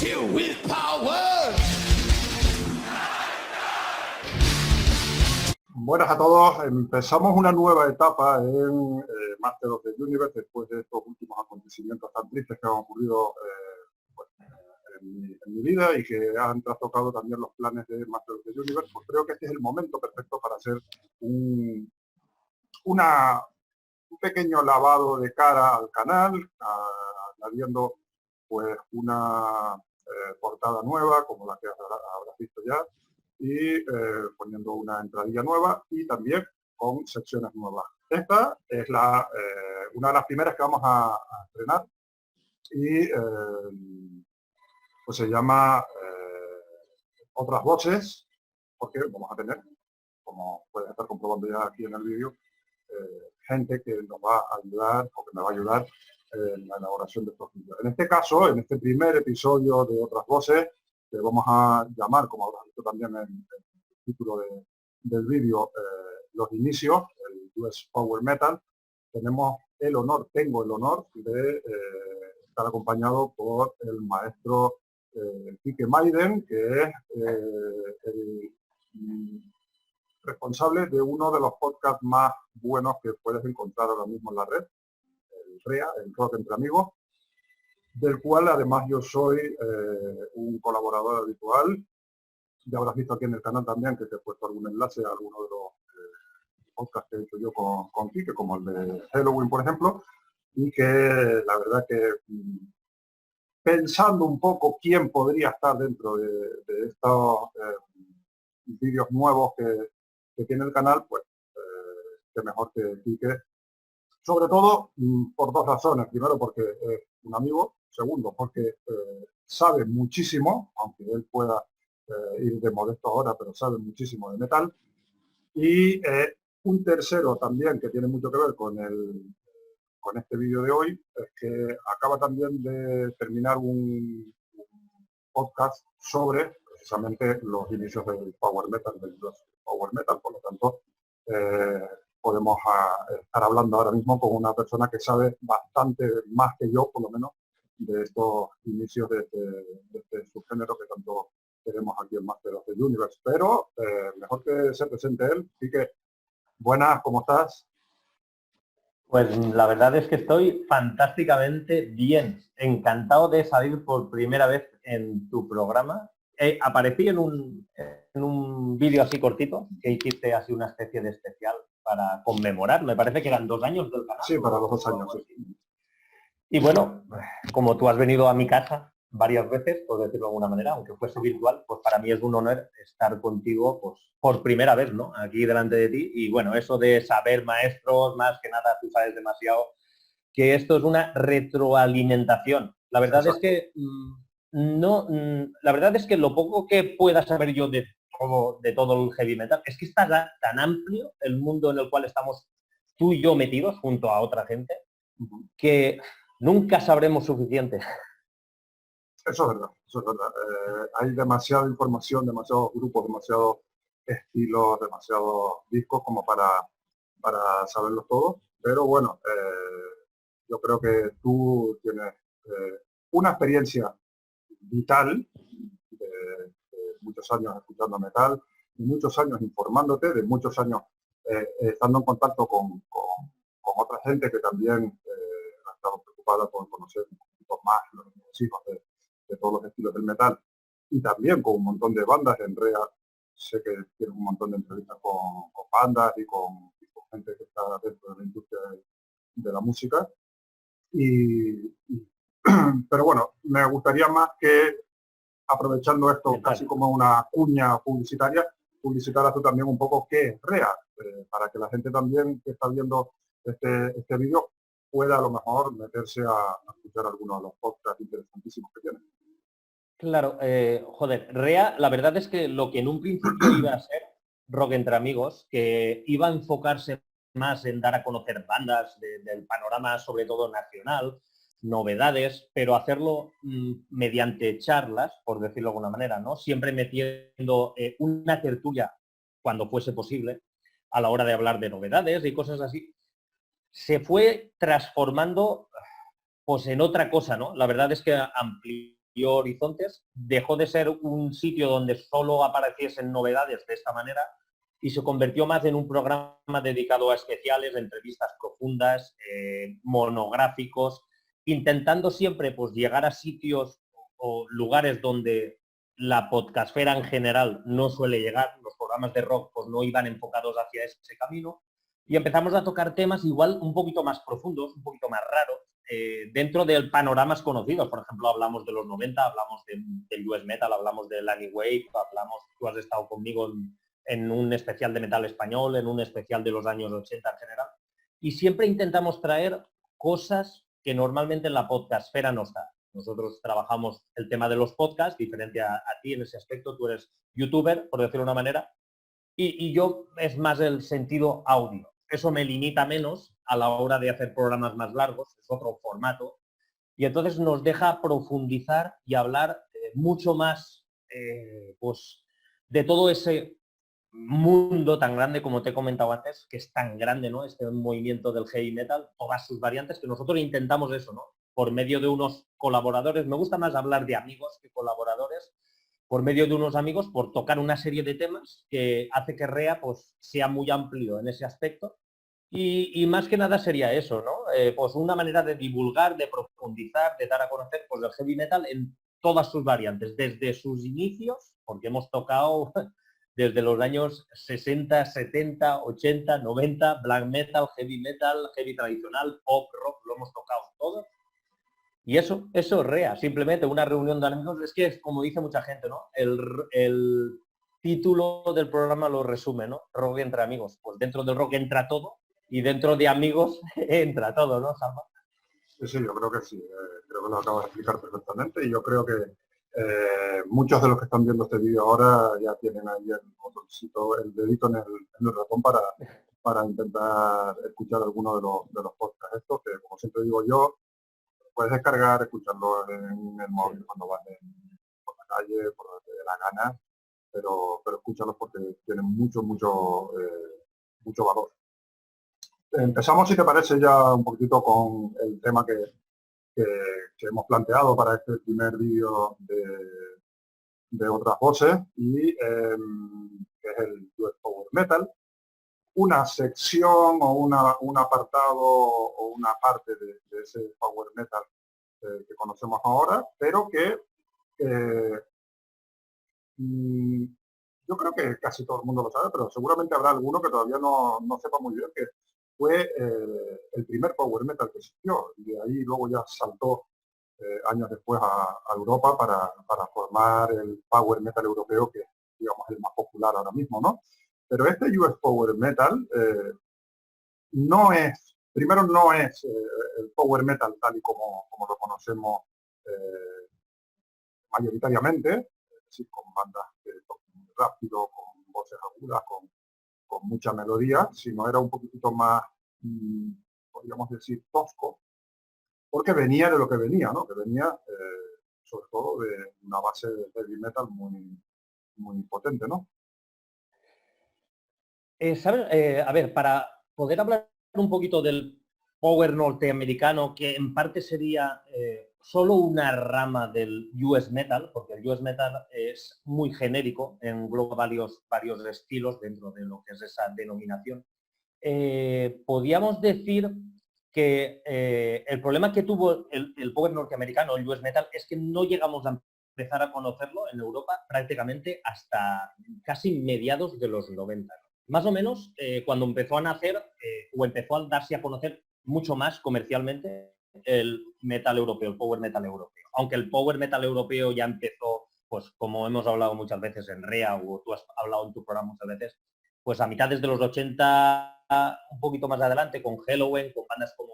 chill with power. Buenas a todos. Empezamos una nueva etapa en Master of the Universe después de estos últimos acontecimientos tan tristes que han ocurrido en mi vida y que han trastocado también los planes de Master of the Universe. Pues creo que este es el momento perfecto para hacer un pequeño lavado de cara al canal, añadiendo pues una portada nueva como la que habrás visto ya, y poniendo una entradilla nueva y también con secciones nuevas. Esta es una de las primeras que vamos a estrenar y pues se llama Otras Voces, porque vamos a tener, como puedes estar comprobando ya aquí en el vídeo, gente que nos va a ayudar o que me va a ayudar en la elaboración de estos vídeos. En este caso, en este primer episodio de Otras Voces, que vamos a llamar, como habrás visto también en el título del vídeo, los inicios, el US Power Metal, tengo el honor de estar acompañado por el maestro Quique Maiden, que es el responsable de uno de los podcasts más buenos que puedes encontrar ahora mismo en la red, el REA, el Rock Entre Amigos, del cual además yo soy un colaborador habitual. Ya habrás visto aquí en el canal también que te he puesto algún enlace a alguno de los podcasts que he hecho yo con Quique, como el de Halloween, por ejemplo, y que la verdad que pensando un poco quién podría estar dentro de estos vídeos nuevos que tiene el canal, pues que mejor que Quique. Sobre todo por dos razones. Primero, porque es un amigo. Segundo, porque sabe muchísimo, aunque él pueda ir de modesto ahora, pero sabe muchísimo de metal. Y un tercero también, que tiene mucho que ver con este vídeo de hoy, es que acaba también de terminar un podcast sobre precisamente los inicios del Power Metal, del Power Metal. Por lo tanto, podemos estar hablando ahora mismo con una persona que sabe bastante más que yo, por lo menos, de estos inicios de este subgénero que tanto queremos aquí en Master of the Universe. Pero mejor que se presente él. Así que, buenas, ¿cómo estás? Pues la verdad es que estoy fantásticamente bien. Encantado de salir por primera vez en tu programa. Aparecí en un vídeo así cortito que hiciste así una especie de especial para conmemorar. Me parece que eran 2 años del canal. Sí, para los 2 años. Sí. Y bueno, como tú has venido a mi casa varias veces, por decirlo de alguna manera, aunque fuese virtual, pues para mí es un honor estar contigo pues por primera vez, ¿no? Aquí delante de ti. Y bueno, eso de saber, maestros, más que nada, tú sabes demasiado, que esto es una retroalimentación. La verdad es que la verdad es que lo poco que pueda saber yo de todo el heavy metal es que está tan amplio el mundo en el cual estamos tú y yo metidos junto a otra gente que nunca sabremos suficiente. Eso es verdad, eso es verdad. Hay demasiada información, demasiados grupos, demasiados estilos, demasiados discos como para saberlos todos. Pero bueno, yo creo que tú tienes una experiencia vital de muchos años escuchando metal, de muchos años informándote, de muchos años estando en contacto con otra gente que también ha estado preocupada por conocer un poquito más los hijos de todos los estilos del metal, y también con un montón de bandas. En REA sé que tiene un montón de entrevistas con bandas y con gente que está dentro de la industria de la música. Pero bueno, me gustaría más que, aprovechando esto casi como una cuña publicitaria, publicitaras tú también un poco qué es REA, para que la gente también que está viendo este vídeo pueda a lo mejor meterse a escuchar algunos de los podcasts interesantísimos que tienen. Claro, joder, REA, la verdad es que lo que en un principio iba a ser Rock Entre Amigos, que iba a enfocarse más en dar a conocer bandas del panorama, sobre todo nacional, novedades, pero hacerlo mediante charlas, por decirlo de alguna manera, ¿no? Siempre metiendo una tertulia, cuando fuese posible, a la hora de hablar de novedades y cosas así. Se fue transformando pues en otra cosa, ¿no? La verdad es que amplió horizontes, dejó de ser un sitio donde solo apareciesen novedades de esta manera y se convirtió más en un programa dedicado a especiales, entrevistas profundas, monográficos, intentando siempre pues, llegar a sitios o lugares donde la podcastfera en general no suele llegar. Los programas de rock pues, no iban enfocados hacia ese camino. Y empezamos a tocar temas igual un poquito más profundos, un poquito más raros, dentro de panoramas conocidos. Por ejemplo, hablamos de los 90, hablamos del US Metal, hablamos del Any Wave, tú has estado conmigo en un especial de metal español, en un especial de los años 80 en general. Y siempre intentamos traer cosas que normalmente en la podcastfera no está. Nosotros trabajamos el tema de los podcasts, diferente a ti en ese aspecto. Tú eres youtuber, por decirlo de una manera, y yo es más el sentido audio. Eso me limita menos a la hora de hacer programas más largos, es otro formato, y entonces nos deja profundizar y hablar mucho más pues, de todo ese mundo tan grande como te he comentado antes, que es tan grande, ¿no? Este movimiento del heavy metal, todas sus variantes, que nosotros intentamos eso, ¿no? Por medio de unos colaboradores, me gusta más hablar de amigos que colaboradores, por medio de unos amigos, por tocar una serie de temas que hace que REA pues, sea muy amplio en ese aspecto. Y más que nada sería eso, ¿no? Pues una manera de divulgar, de profundizar, de dar a conocer pues, el heavy metal en todas sus variantes, desde sus inicios, porque hemos tocado desde los años 60, 70, 80, 90, black metal, heavy tradicional, pop, rock, lo hemos tocado todo. Y eso es REA, simplemente una reunión de amigos. Es que es como dice mucha gente, ¿no? El título del programa lo resume, ¿no? Rock entre amigos. Pues dentro del rock entra todo y dentro de amigos entra todo, ¿no, Salva? Sí, yo creo que sí. Creo que lo acabas de explicar perfectamente y yo creo que muchos de los que están viendo este vídeo ahora ya tienen ahí el dedito en el ratón para intentar escuchar alguno de los podcasts estos, que como siempre digo yo, puedes descargar, escucharlo en el móvil cuando vas por la calle, por donde te dé la gana, pero escúchalos porque tienen mucho valor. Empezamos, si te parece, ya un poquito con el tema que hemos planteado para este primer vídeo de otras voces y que es el US Power Metal. Una sección o un apartado o una parte de ese Power Metal que conocemos ahora, pero que yo creo que casi todo el mundo lo sabe, pero seguramente habrá alguno que todavía no sepa muy bien que fue el primer Power Metal que existió y de ahí luego ya saltó años después a Europa para formar el Power Metal europeo, que es, digamos, el más popular ahora mismo, ¿no? Pero este US Power Metal primero no es el Power Metal tal y como lo conocemos mayoritariamente, es decir, con bandas que tocan muy rápido, con voces agudas, con mucha melodía, sino era un poquitito más, podríamos decir, tosco, porque venía de lo que venía, ¿no? Que venía sobre todo de una base de heavy metal muy potente, ¿no? ¿Sabes? A ver, para poder hablar un poquito del power norteamericano, que en parte sería solo una rama del US Metal, porque el US Metal es muy genérico, engloba varios estilos dentro de lo que es esa denominación. Podríamos decir que el problema que tuvo el power norteamericano, el US Metal, es que no llegamos a empezar a conocerlo en Europa prácticamente hasta casi mediados de los 90. Más o menos cuando empezó a nacer o empezó a darse a conocer mucho más comercialmente el metal europeo, el power metal europeo. Aunque el power metal europeo ya empezó, pues como hemos hablado muchas veces en REA o tú has hablado en tu programa muchas veces, pues a mitades de los 80, un poquito más adelante, con Helloween, con bandas como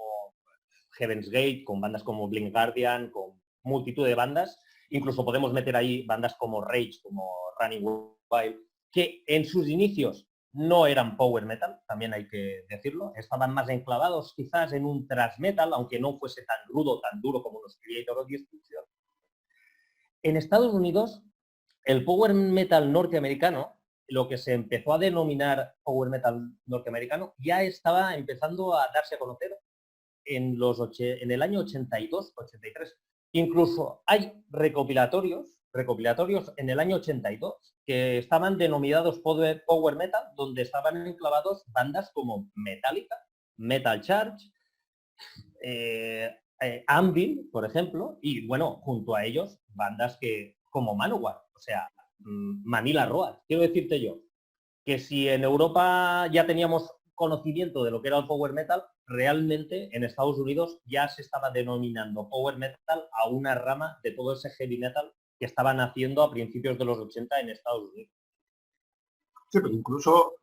Heaven's Gate, con bandas como Blind Guardian, con multitud de bandas. Incluso podemos meter ahí bandas como Rage, como Running Wild, que en sus inicios no eran power metal, también hay que decirlo, estaban más enclavados quizás en un thrash metal, aunque no fuese tan rudo, tan duro como los Creator of Destruction. En Estados Unidos, el power metal norteamericano, lo que se empezó a denominar power metal norteamericano, ya estaba empezando a darse a conocer en el año 82, 83. Incluso hay recopilatorios en el año 82 que estaban denominados Power Metal, donde estaban enclavados bandas como Metallica, Metal Charge, Anvil, por ejemplo, y bueno, junto a ellos, bandas como Manowar, o sea, Manila Road. Quiero decirte yo que si en Europa ya teníamos conocimiento de lo que era el Power Metal, realmente en Estados Unidos ya se estaba denominando Power Metal a una rama de todo ese Heavy Metal que estaban haciendo a principios de los 80 en Estados Unidos. Sí, pero incluso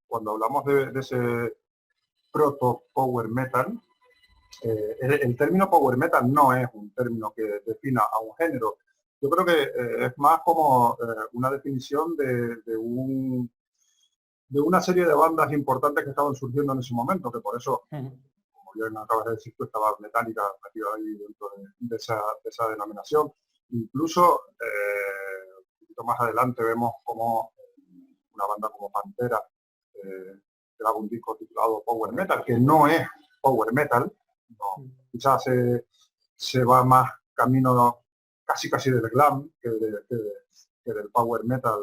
cuando hablamos de ese proto-Power Metal, el término Power Metal no es un término que defina a un género. Yo creo que es más como una definición de una serie de bandas importantes que estaban surgiendo en ese momento, que por eso, como bien acabas de decir, tú estabas Metallica metido ahí dentro de esa denominación. Incluso, un poquito más adelante vemos como una banda como Pantera graba un disco titulado Power Metal, que no es Power Metal, no, quizás se va más camino casi del glam que del Power Metal.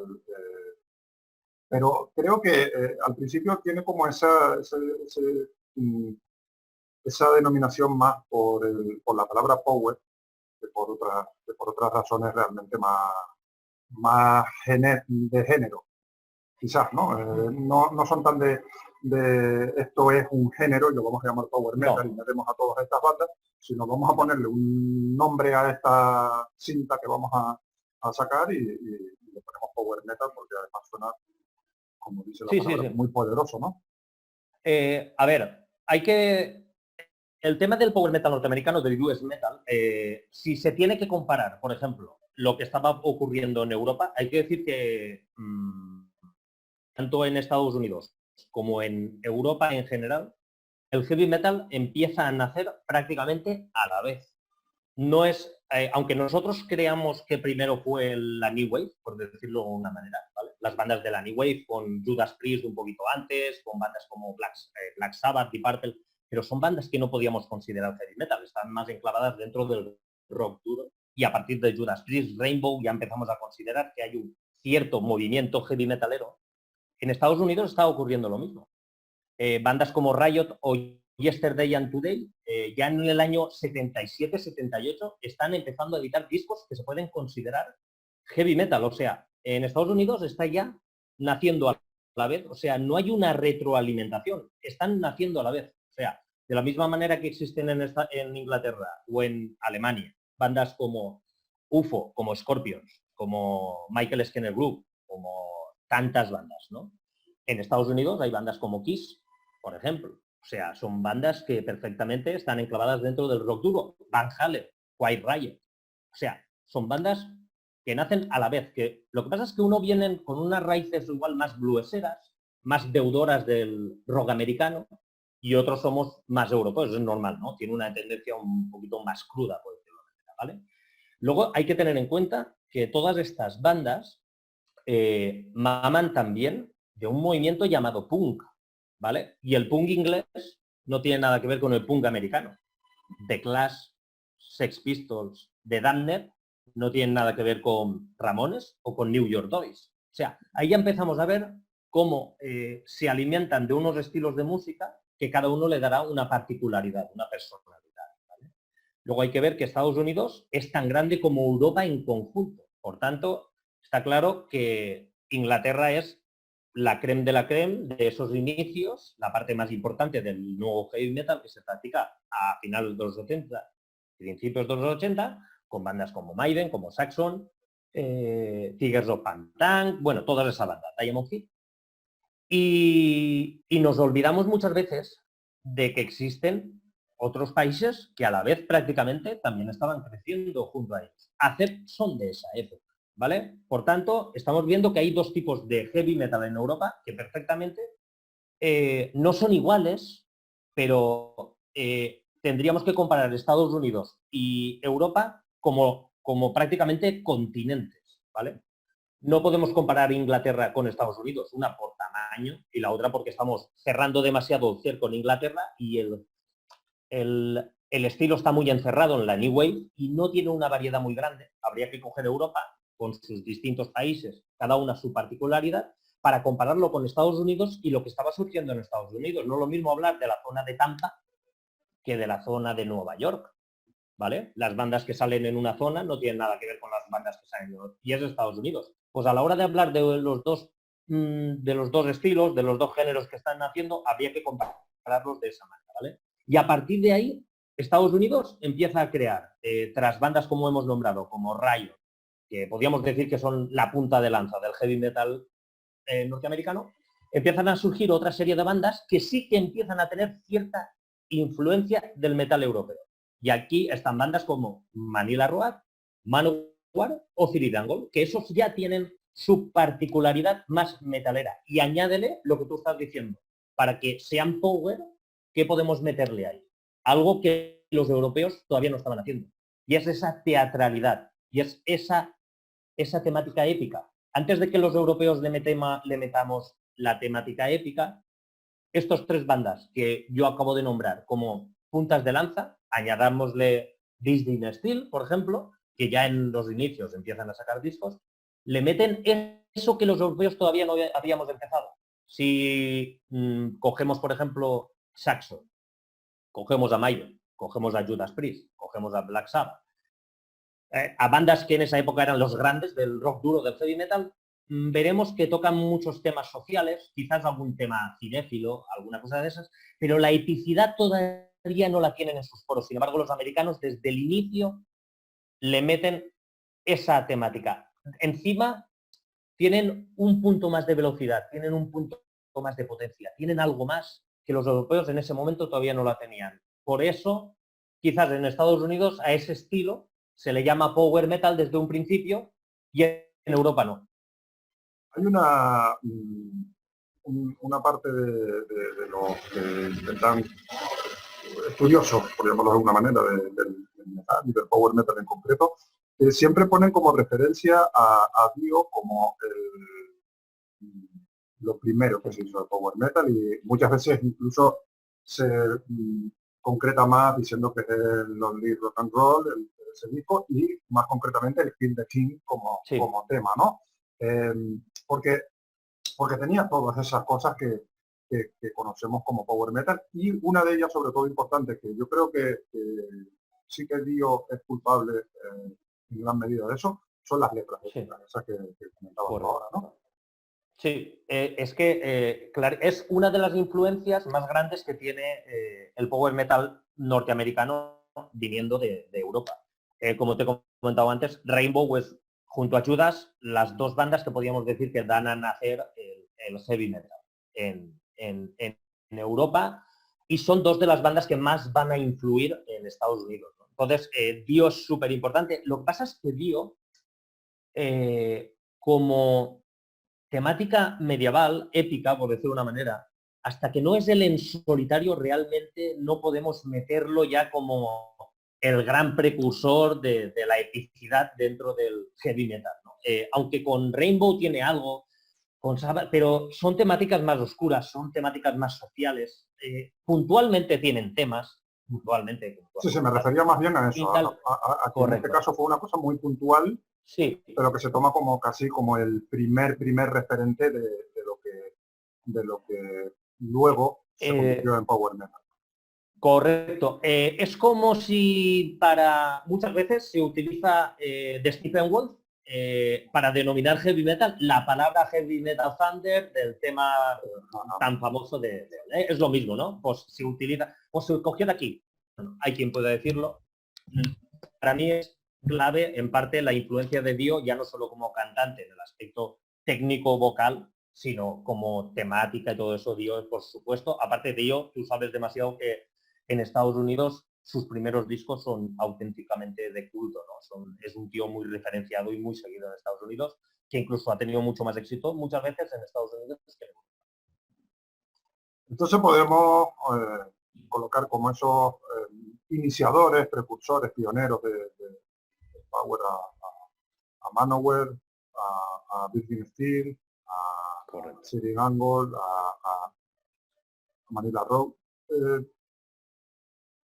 Pero creo que al principio tiene como esa denominación más por la palabra power que por otras razones realmente más de género. Quizás, ¿no? No son tan de esto es un género y lo vamos a llamar Power Metal y metemos a todas estas bandas, sino vamos a ponerle un nombre a esta cinta que vamos a sacar y le ponemos Power Metal porque además suena, como dice la palabra, muy poderoso, ¿no? A ver, el tema del Power Metal norteamericano, del US Metal, si se tiene que comparar, por ejemplo, lo que estaba ocurriendo en Europa, hay que decir que tanto en Estados Unidos como en Europa en general, el heavy metal empieza a nacer prácticamente a la vez. No es, aunque nosotros creamos que primero fue la New Wave, por decirlo de una manera, ¿vale? Las bandas de la New Wave con Judas Priest un poquito antes, con bandas como Black Sabbath y Purple, pero son bandas que no podíamos considerar heavy metal, están más enclavadas dentro del rock duro, y a partir de Judas Priest, Rainbow, ya empezamos a considerar que hay un cierto movimiento heavy metalero. En Estados Unidos está ocurriendo lo mismo. Bandas como Riot o Yesterday and Today, ya en el año 77-78, están empezando a editar discos que se pueden considerar heavy metal. O sea, en Estados Unidos está ya naciendo a la vez. O sea, no hay una retroalimentación. Están naciendo a la vez. O sea, de la misma manera que existen en Inglaterra o en Alemania, bandas como UFO, como Scorpions, como Michael Skinner Group, como tantas bandas, ¿no? En Estados Unidos hay bandas como Kiss, por ejemplo. O sea, son bandas que perfectamente están enclavadas dentro del rock duro. Van Halen, Quiet Riot. O sea, son bandas que nacen a la vez. Que lo que pasa es que uno viene con unas raíces igual más blueseras, más deudoras del rock americano, y otros somos más europeos. Es normal, ¿no? Tiene una tendencia un poquito más cruda, por decirlo de manera, ¿vale? Luego hay que tener en cuenta que todas estas bandas maman también de un movimiento llamado punk, ¿vale? Y el punk inglés no tiene nada que ver con el punk americano. The Clash, Sex Pistols, The Damned no tienen nada que ver con Ramones o con New York Dolls. O sea, ahí ya empezamos a ver cómo se alimentan de unos estilos de música que cada uno le dará una particularidad, una personalidad, ¿vale? Luego hay que ver que Estados Unidos es tan grande como Europa en conjunto. Por tanto, está claro que Inglaterra es la creme de la creme de esos inicios, la parte más importante del nuevo heavy metal que se practica a finales de los 80, principios de los 80, con bandas como Maiden, como Saxon, Tigers of Pantang, bueno, todas esas bandas, Diamond Head. Y nos olvidamos muchas veces de que existen otros países que a la vez prácticamente también estaban creciendo junto a ellos. ACEP son de esa época, ¿vale? Por tanto, estamos viendo que hay dos tipos de heavy metal en Europa que perfectamente no son iguales, pero tendríamos que comparar Estados Unidos y Europa como prácticamente continentes, ¿vale? No podemos comparar Inglaterra con Estados Unidos, una por tamaño y la otra porque estamos cerrando demasiado el cerco en Inglaterra y el el estilo está muy encerrado en la New Wave y no tiene una variedad muy grande. Habría que coger Europa con sus distintos países, cada una su particularidad, para compararlo con Estados Unidos y lo que estaba surgiendo en Estados Unidos. No es lo mismo hablar de la zona de Tampa que de la zona de Nueva York, ¿vale? Las bandas que salen en una zona no tienen nada que ver con las bandas que salen en otra, y es de Estados Unidos. Pues a la hora de hablar de los dos estilos, de los dos géneros que están haciendo, habría que compararlos de esa manera, ¿vale? Y a partir de ahí, Estados Unidos empieza a crear, tras bandas como hemos nombrado, como Riot, que podríamos decir que son la punta de lanza del heavy metal norteamericano, empiezan a surgir otra serie de bandas que sí que empiezan a tener cierta influencia del metal europeo. Y aquí están bandas como Manila Road, Manowar o Ciridangol, que esos ya tienen su particularidad más metalera. Y añádele lo que tú estás diciendo, para que sean power, ¿qué podemos meterle ahí? Algo que los europeos todavía no estaban haciendo. Y es esa teatralidad, y es esa temática épica. Antes de que los europeos le metamos la temática épica, estos tres bandas que yo acabo de nombrar como puntas de lanza, añadámosle Disney Steel, por ejemplo, que ya en los inicios empiezan a sacar discos, le meten eso que los europeos todavía no habíamos empezado. Si cogemos, por ejemplo, Saxon, cogemos a Maiden, cogemos a Judas Priest, cogemos a Black Sabbath, a bandas que en esa época eran los grandes del rock duro, del heavy metal, veremos que tocan muchos temas sociales, quizás algún tema cinéfilo, alguna cosa de esas, pero la epicidad todavía no la tienen en sus foros. Sin embargo, los americanos desde el inicio le meten esa temática. Encima tienen un punto más de velocidad, tienen un punto más de potencia, tienen algo más que los europeos en ese momento todavía no la tenían. Por eso, quizás en Estados Unidos a ese estilo se le llama power metal desde un principio y en Europa no. Hay una parte de los que intentan estudiosos, por llamarlo de alguna manera, del metal y del power metal en concreto, que siempre ponen como referencia a Dio como lo primero que se hizo de power metal, y muchas veces incluso se concreta más diciendo que es el Lonely Rock and Roll, ese disco, y más concretamente el Kill the King como tema, ¿no? Porque tenía todas esas cosas que conocemos como power metal, y una de ellas, sobre todo importante, que yo creo que sí que Dio es culpable en gran medida de eso, son las letras, esas que comentábamos ahora, ¿no? Sí, es que claro, es una de las influencias más grandes que tiene el power metal norteamericano viniendo de Europa. Como te he comentado antes, Rainbow es, junto a Judas, las dos bandas que podríamos decir que dan a nacer el heavy metal en Europa, y son dos de las bandas que más van a influir en Estados Unidos, ¿no? Entonces, Dio es súper importante. Lo que pasa es que Dio, como temática medieval, épica, por decirlo de una manera, hasta que no es él en solitario, realmente no podemos meterlo ya como el gran precursor de la epicidad dentro del heavy metal, ¿no? Aunque con Rainbow tiene algo, con Sabbath, pero son temáticas más oscuras, son temáticas más sociales. Puntualmente tienen temas, puntualmente. Sí, me refería más bien a eso, a que en este caso fue una cosa muy puntual, sí, pero que se toma como casi como el primer referente de lo que luego se convirtió en power metal. Correcto. Es como si muchas veces se utiliza de Steppenwolf para denominar heavy metal la palabra heavy metal thunder del tema tan famoso es lo mismo, ¿no? Pues se utiliza, o se cogió de aquí. Bueno, hay quien pueda decirlo. Para mí es clave, en parte, la influencia de Dio, ya no solo como cantante en el aspecto técnico vocal, sino como temática y todo eso. Dio, por supuesto. Aparte de Dio, tú sabes demasiado que en Estados Unidos sus primeros discos son auténticamente de culto, ¿no? Es un tío muy referenciado y muy seguido en Estados Unidos, que incluso ha tenido mucho más éxito muchas veces en Estados Unidos que en Europa. Entonces podemos colocar como esos iniciadores, precursores, pioneros de power a Manowar, a Virgin Steel, a Ciridangol, a Manila Road.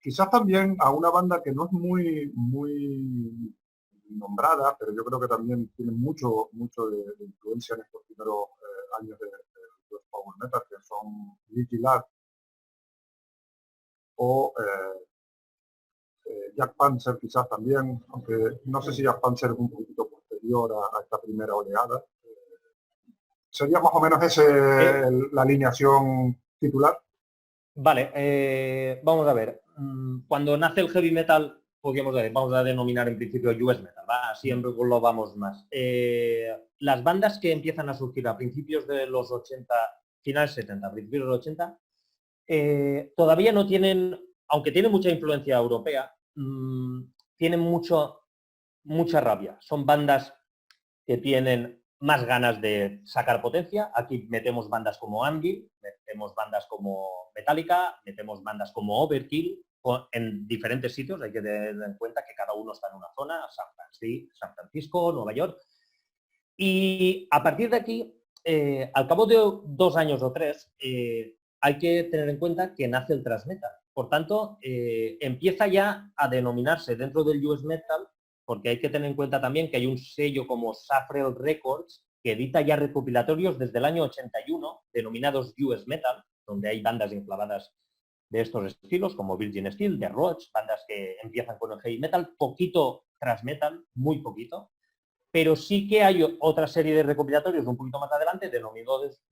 quizás también a una banda que no es muy nombrada, pero yo creo que también tiene mucho de influencia en estos primeros años de los power metal, que son Nicky Lark o Jack Panzer quizás también, aunque no sé si Jack Panzer es un poquito posterior a esta primera oleada. ¿Sería más o menos la alineación titular? Vale, vamos a ver. Cuando nace el heavy metal, vamos a denominar en principio US metal, ¿va? Así lo vamos más. Las bandas que empiezan a surgir a principios de los 80, finales 70, principios de los 80, todavía no tienen, aunque tienen mucha influencia europea, tienen mucha rabia. Son bandas que tienen más ganas de sacar potencia. Aquí metemos bandas como Anvil, metemos bandas como Metallica, metemos bandas como Overkill, en diferentes sitios. Hay que tener en cuenta que cada uno está en una zona, San Francisco, Nueva York. Y a partir de aquí, al cabo de 2 años o 3, hay que tener en cuenta que nace el thrash metal. Por tanto, empieza ya a denominarse dentro del US metal, porque hay que tener en cuenta también que hay un sello como Safrel Records que edita ya recopilatorios desde el año 81 denominados US Metal, donde hay bandas enclavadas de estos estilos como Virgin Steel, The Roach, bandas que empiezan con el heavy metal, poquito thrash metal, muy poquito, pero sí que hay otra serie de recopilatorios un poquito más adelante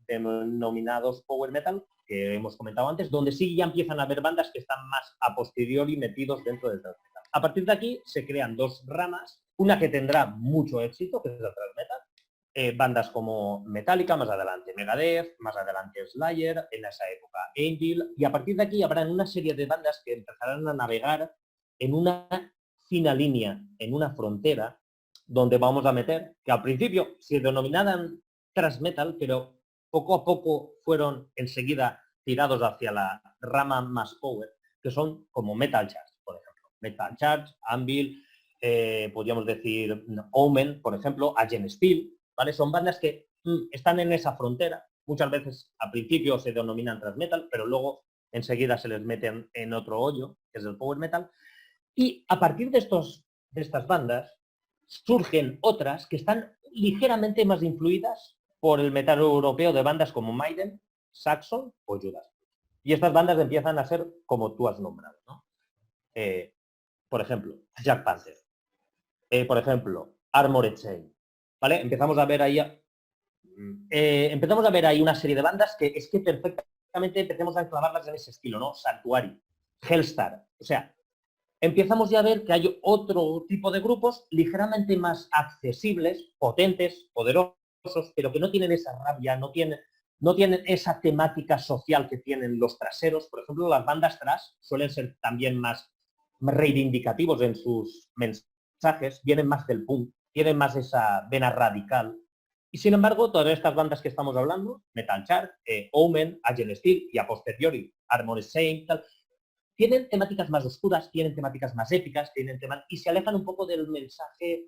denominados Power Metal, que hemos comentado antes, donde sí ya empiezan a haber bandas que están más a posteriori metidos dentro del thrash metal. A partir de aquí se crean 2 ramas, una que tendrá mucho éxito, que es el thrash metal, bandas como Metallica, más adelante Megadeth, más adelante Slayer, en esa época Angel, y a partir de aquí habrán una serie de bandas que empezarán a navegar en una fina línea, en una frontera, donde vamos a meter, que al principio se denominaban thrash metal, pero poco a poco fueron enseguida tirados hacia la rama más power, que son como Metal Charge, por ejemplo. Metal Charge, Anvil, podríamos decir Omen, por ejemplo, Agent Steel, ¿vale? Son bandas que están en esa frontera. Muchas veces al principio se denominan thrash metal, pero luego enseguida se les meten en otro hoyo, que es el power metal. Y a partir de estas bandas surgen otras que están ligeramente más influidas por el metal europeo de bandas como Maiden, Saxon o Judas. Y estas bandas empiezan a ser como tú has nombrado, ¿no? Por ejemplo, Jack Panzer. Por ejemplo, Armored Saint. ¿Vale? Empezamos a ver ahí una serie de bandas que es que perfectamente empecemos a enclavarlas en ese estilo, ¿no? Sanctuary, Hellstar. O sea, empezamos ya a ver que hay otro tipo de grupos ligeramente más accesibles, potentes, poderosos, pero que no tienen esa rabia, no tienen esa temática social que tienen los traseros. Por ejemplo, las bandas thrash suelen ser también más reivindicativos en sus mensajes, vienen más del punk, tienen más esa vena radical. Y sin embargo, todas estas bandas que estamos hablando, Metal Charge, Omen, Agent Steel y a posteriori Armored Saint, tienen temáticas más oscuras, tienen temáticas más épicas, y se alejan un poco del mensaje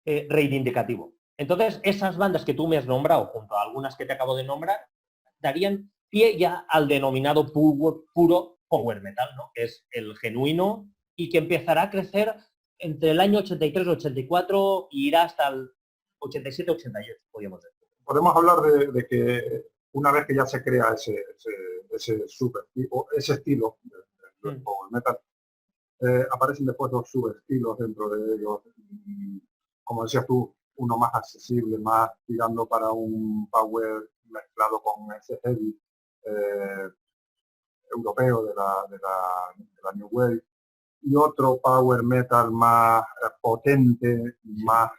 reivindicativo. Entonces, esas bandas que tú me has nombrado, junto a algunas que te acabo de nombrar, darían pie ya al denominado puro power metal, ¿no? Que es el genuino y que empezará a crecer entre el año 83-84 y irá hasta el 87-88, podríamos decir. Podemos hablar de que una vez que ya se crea ese subestilo, ese estilo del power metal, aparecen después 2 subestilos dentro de ellos. Como decías tú, uno más accesible, más tirando para un power mezclado con ese heavy europeo de la New Wave, y otro power metal más potente, más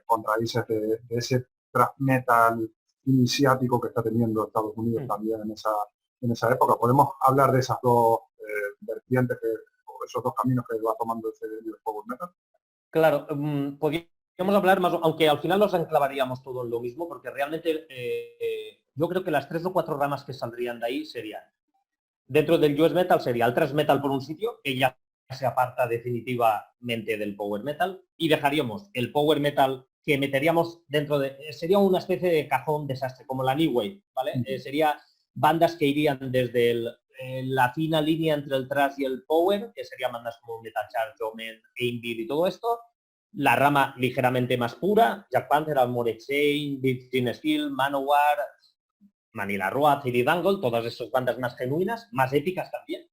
con raíces de ese thrash metal iniciático que está teniendo Estados Unidos también en esa época. Podemos hablar de esas 2 vertientes, o esos 2 caminos que va tomando ese power metal. Claro, podríamos hablar más, aunque al final los enclavaríamos todo en lo mismo, porque realmente yo creo que las 3 o 4 ramas que saldrían de ahí serían, dentro del US metal sería el thrash metal por un sitio, que ya se aparta definitivamente del power metal, y dejaríamos el power metal que meteríamos dentro de, sería una especie de cajón desastre, como la New Wave, ¿vale? Sería bandas que irían desde el la fina línea entre el thrash y el power, que serían bandas como Metal Church, Omen, Einbeat y todo esto. La rama ligeramente más pura, Jack Panther, Armored Saint, Virgin Steel, Manowar, Manila Road, City Dangle, todas esas bandas más genuinas, más épicas también.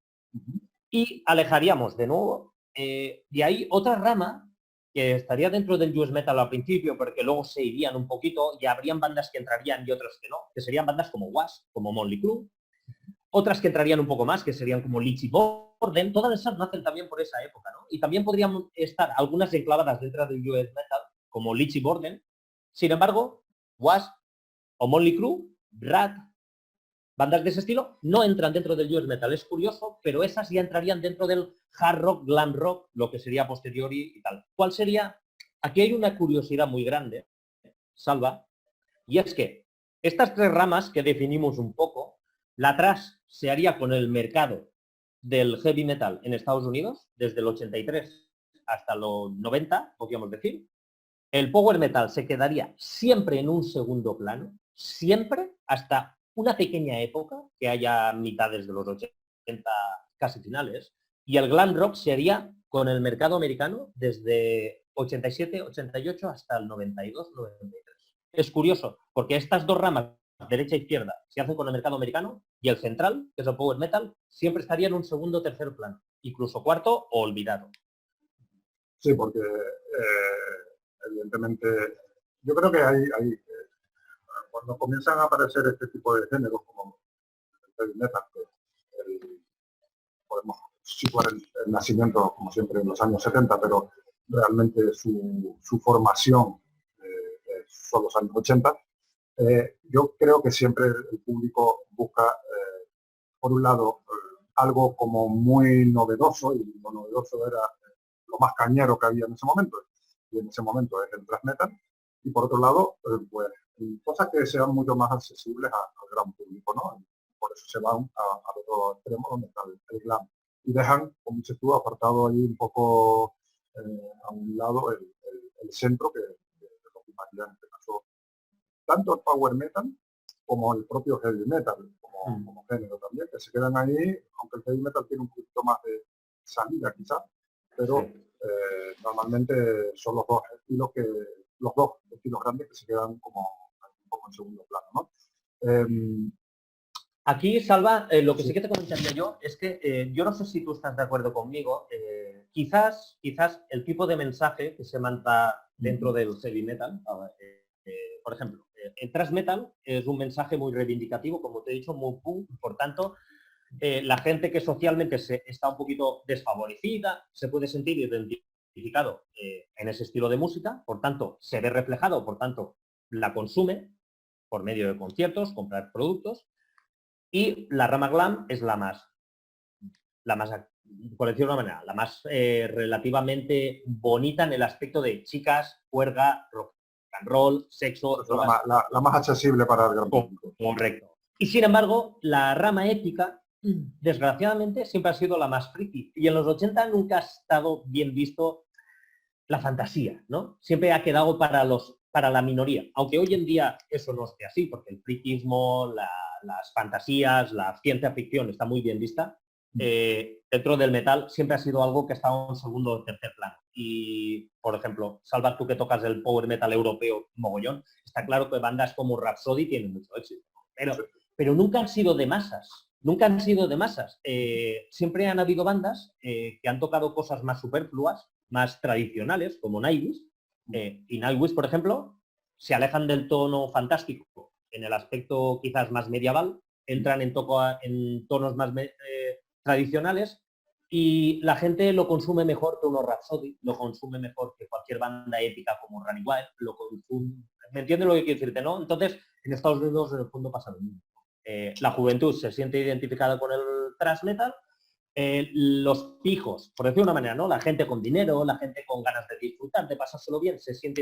Y alejaríamos de nuevo de ahí otra rama que estaría dentro del US Metal al principio, porque luego se irían un poquito y habrían bandas que entrarían y otras que no, que serían bandas como Wasp, como Motley Crue, otras que entrarían un poco más, que serían como Lychee Borden, todas esas nacen también por esa época, ¿no? Y también podrían estar algunas enclavadas dentro del US Metal, como Lychee Borden. Sin embargo, Wasp o Motley Crue, Rat, bandas de ese estilo, no entran dentro del US Metal. Es curioso, pero esas ya entrarían dentro del hard rock, glam rock, lo que sería posteriori y tal. ¿Cuál sería? Aquí hay una curiosidad muy grande, Salva, y es que estas tres ramas que definimos un poco, la thrash se haría con el mercado del heavy metal en Estados Unidos, desde el 83 hasta los 90, podríamos decir. El power metal se quedaría siempre en un segundo plano, siempre, hasta una pequeña época, que haya mitades de los 80, casi finales, y el glam rock se haría con el mercado americano desde 87, 88 hasta el 92, 93. Es curioso, porque estas dos ramas, derecha e izquierda, se hacen con el mercado americano y el central, que es el power metal, siempre estaría en un segundo o tercer plano, incluso cuarto o olvidado. Sí, porque evidentemente yo creo que hay cuando comienzan a aparecer este tipo de géneros como el heavy metal, que podemos situar el nacimiento, como siempre, en los años 70, pero realmente su formación son los años 80. Yo creo que siempre el público busca, por un lado, algo como muy novedoso, y lo novedoso era lo más cañero que había en ese momento, y en ese momento es el thrash metal, y por otro lado, pues cosas que sean mucho más accesibles al gran público, ¿no? Por eso se van al otro extremo donde está el glam. Y dejan, como dices tú, apartado ahí un poco a un lado el centro que lo que imagina en este caso tanto el power metal como el propio heavy metal, como género también, que se quedan ahí, aunque el heavy metal tiene un poquito más de salida quizás, pero Sí. Normalmente son los dos estilos grandes que se quedan como un poco en segundo plano, ¿no? Aquí, Salva, lo que sí que te comentaría yo es que yo no sé si tú estás de acuerdo conmigo, quizás el tipo de mensaje que se manda dentro del heavy metal, por ejemplo, el thrash metal es un mensaje muy reivindicativo, como te he dicho, muy punk, por tanto, la gente que socialmente está un poquito desfavorecida se puede sentir identificado en ese estilo de música, por tanto, se ve reflejado, por tanto, la consume por medio de conciertos, comprar productos. Y la rama glam es la más, por decirlo de una manera, la más relativamente bonita en el aspecto de chicas, juerga, rock and roll, sexo, drogas. La más accesible para el gran público. Correcto. Y sin embargo, la rama épica, desgraciadamente, siempre ha sido la más friki. Y en los 80 nunca ha estado bien visto la fantasía, ¿no? Siempre ha quedado para la minoría. Aunque hoy en día eso no esté así, porque el frikismo, las fantasías, la ciencia ficción está muy bien vista, dentro del metal siempre ha sido algo que ha estado en segundo o tercer plano. Y, por ejemplo, Salva, tú que tocas el power metal europeo mogollón, está claro que bandas como Rhapsody tienen mucho éxito. Pero nunca han sido de masas. Nunca han sido de masas. Siempre han habido bandas que han tocado cosas más superfluas, más tradicionales, como Nightwish. Y Nightwish, por ejemplo, se alejan del tono fantástico en el aspecto quizás más medieval, entran en tonos más tradicionales y la gente lo consume mejor que unos Rhapsody, lo consume mejor que cualquier banda épica como Running Wild, lo consume. ¿Me entiendes lo que quiero decirte, no? Entonces, en Estados Unidos en el fondo pasa lo mismo. La juventud se siente identificada con el thrash metal, los pijos, por decir de una manera, ¿no? La gente con dinero, la gente con ganas de disfrutar, de pasárselo bien, se siente